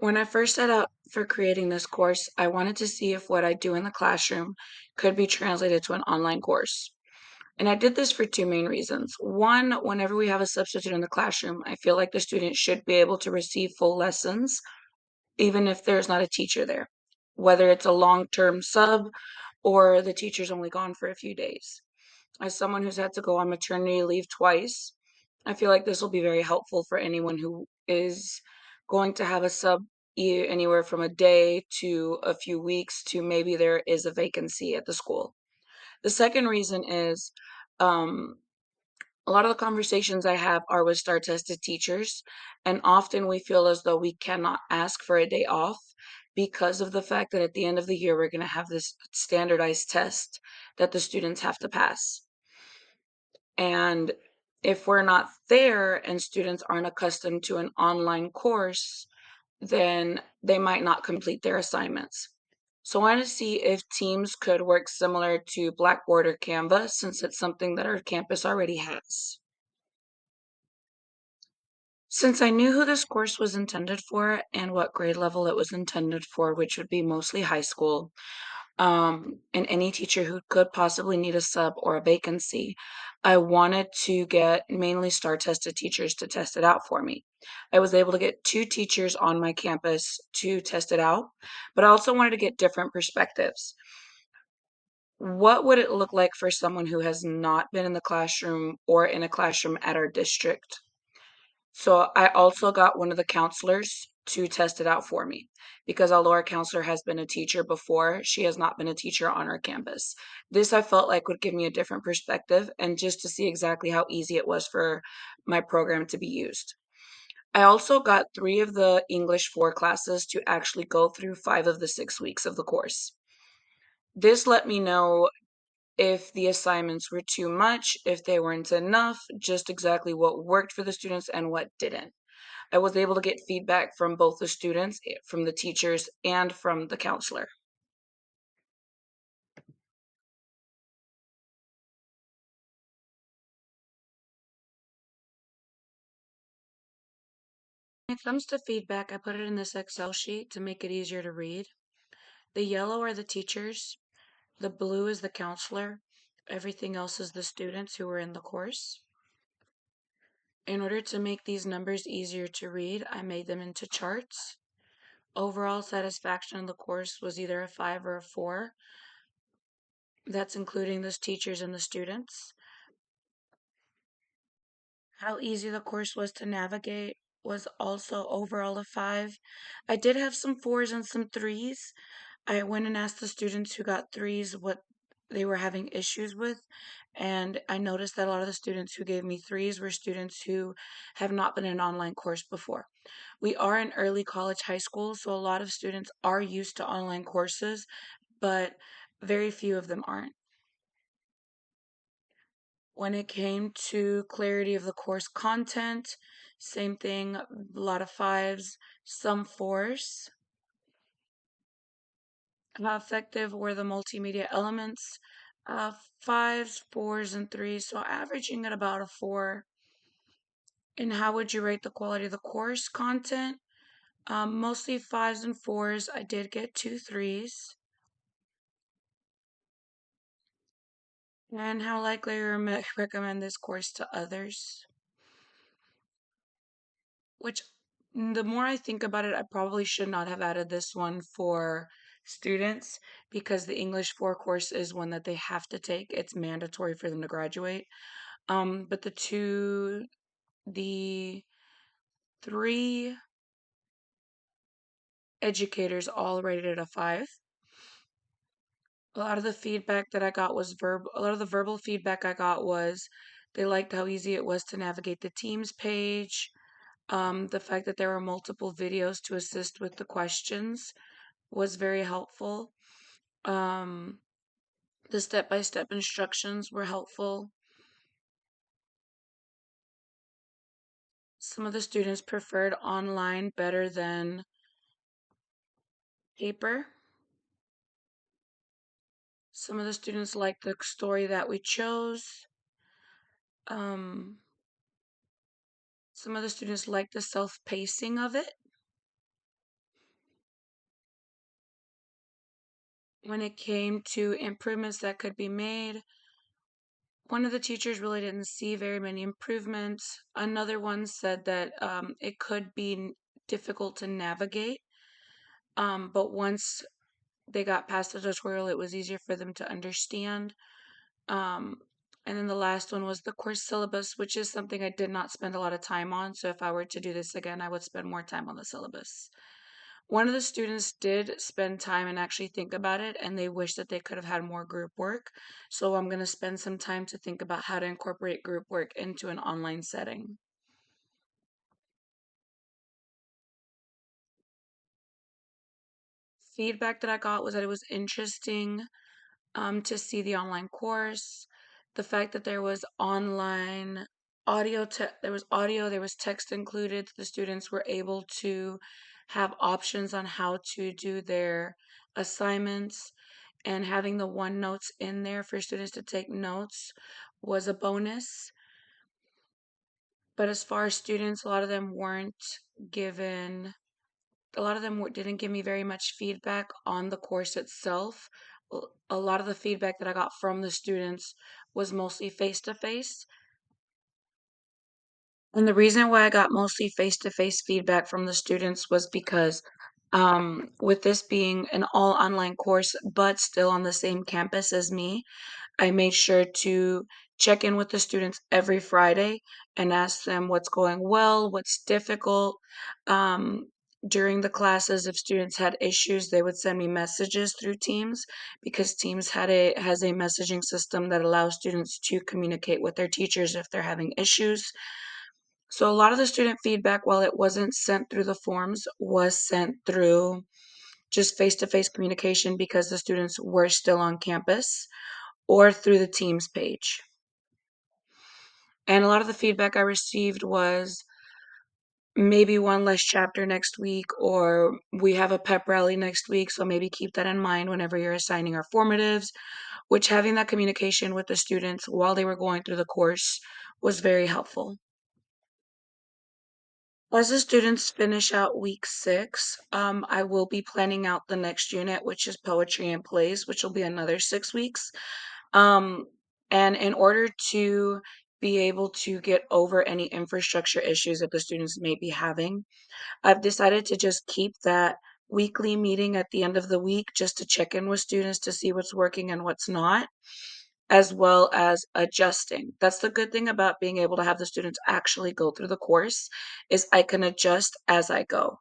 When I first set out for creating this course, I wanted to see if what I do in the classroom could be translated to an online course. And I did this for two main reasons. One, whenever we have a substitute in the classroom, I feel like the student should be able to receive full lessons, even if there's not a teacher there, whether it's a long-term sub or the teacher's only gone for a few days. As someone who's had to go on maternity leave twice, I feel like this will be very helpful for anyone who is going to have a sub anywhere from a day to a few weeks to maybe there is a vacancy at the school. The second reason is um, a lot of the conversations I have are with STAR tested teachers, and often we feel as though we cannot ask for a day off because of the fact that at the end of the year we're going to have this standardized test that the students have to pass. And if we're not there and students aren't accustomed to an online course, then they might not complete their assignments. So I want to see if Teams could work similar to Blackboard or Canva since it's something that our campus already has. Since I knew who this course was intended for and what grade level it was intended for, which would be mostly high school, and any teacher who could possibly need a sub or a vacancy, I wanted to get mainly STAR tested teachers to test it out for me. I was able to get two teachers on my campus to test it out, but I also wanted to get different perspectives. What would it look like for someone who has not been in the classroom or in a classroom at our district? So I also got one of the counselors to test it out for me because although our counselor has been a teacher before, she has not been a teacher on our campus. This I felt like would give me a different perspective and just to see exactly how easy it was for my program to be used. I also got three of the English 4 classes to actually go through 5 of the 6 weeks of the course. This let me know if the assignments were too much, if they weren't enough, just exactly what worked for the students and what didn't. I was able to get feedback from both the students, from the teachers, and from the counselor. When it comes to feedback, I put it in this Excel sheet to make it easier to read. The yellow are the teachers, the blue is the counselor, everything else is the students who were in the course. In order to make these numbers easier to read, I made them into charts. Overall satisfaction in the course was either a 5 or a 4. That's including the teachers and the students. How easy the course was to navigate was also overall a 5. I did have some 4s and some 3s. I went and asked the students who got 3s what they were having issues with, and I noticed that a lot of the students who gave me 3s were students who have not been in an online course before. We are in early college high school, so a lot of students are used to online courses, but very few of them aren't. When it came to clarity of the course content, same thing, a lot of 5s, some 4s. How effective were the multimedia elements? 5s, 4s, and 3s, so averaging at about a 4. And how would you rate the quality of the course content? Mostly 5s and 4s. I did get 2 3s. And how likely you recommend this course to others? Which the more I think about it, I probably should not have added this one for students because the English 4 course is one that they have to take. It's mandatory for them to graduate. But the 3 educators all rated it a 5. A lot of the feedback that I got was a lot of the verbal feedback I got was they liked how easy it was to navigate the Teams page. The fact that there were multiple videos to assist with the questions was very helpful. Um, the step-by-step instructions were helpful. Some of the students preferred online better than paper. Some of the students liked the story that we chose. Um, some of the students liked the self-pacing of it. When it came to improvements that could be made, one of the teachers really didn't see very many improvements. Another one said that it could be difficult to navigate, but once they got past the tutorial, it was easier for them to understand. Um, and then the last one was the course syllabus, which is something I did not spend a lot of time on. So if I were to do this again, I would spend more time on the syllabus. One of the students did spend time and actually think about it, and they wish that they could have had more group work. So I'm going to spend some time to think about how to incorporate group work into an online setting. Feedback that I got was that it was interesting to see the online course, the fact that there was online there was audio, there was text included. The students were able to have options on how to do their assignments, and having the OneNotes in there for students to take notes was a bonus. But as far as students, a lot of them weren't given didn't give me very much feedback on the course itself. A lot of the feedback that I got from the students was mostly face to face. And the reason why I got mostly face to face feedback from the students was because with this being an all online course, but still on the same campus as me, I made sure to check in with the students every Friday and ask them what's going well, what's difficult. Um, During the classes, if students had issues, they would send me messages through Teams, because Teams has a messaging system that allows students to communicate with their teachers if they're having issues. So a lot of the student feedback, while it wasn't sent through the forms, was sent through just face-to-face communication because the students were still on campus, or through the Teams page. And a lot of the feedback I received was maybe one less chapter next week, or we have a pep rally next week, so maybe keep that in mind whenever you're assigning our formatives, which having that communication with the students while they were going through the course was very helpful. As the students finish out week 6, I will be planning out the next unit, which is poetry and plays, which will be another 6 weeks. Um, and in order to be able to get over any infrastructure issues that the students may be having, I've decided to just keep that weekly meeting at the end of the week just to check in with students to see what's working and what's not, as well as adjusting. That's the good thing about being able to have the students actually go through the course, is I can adjust as I go.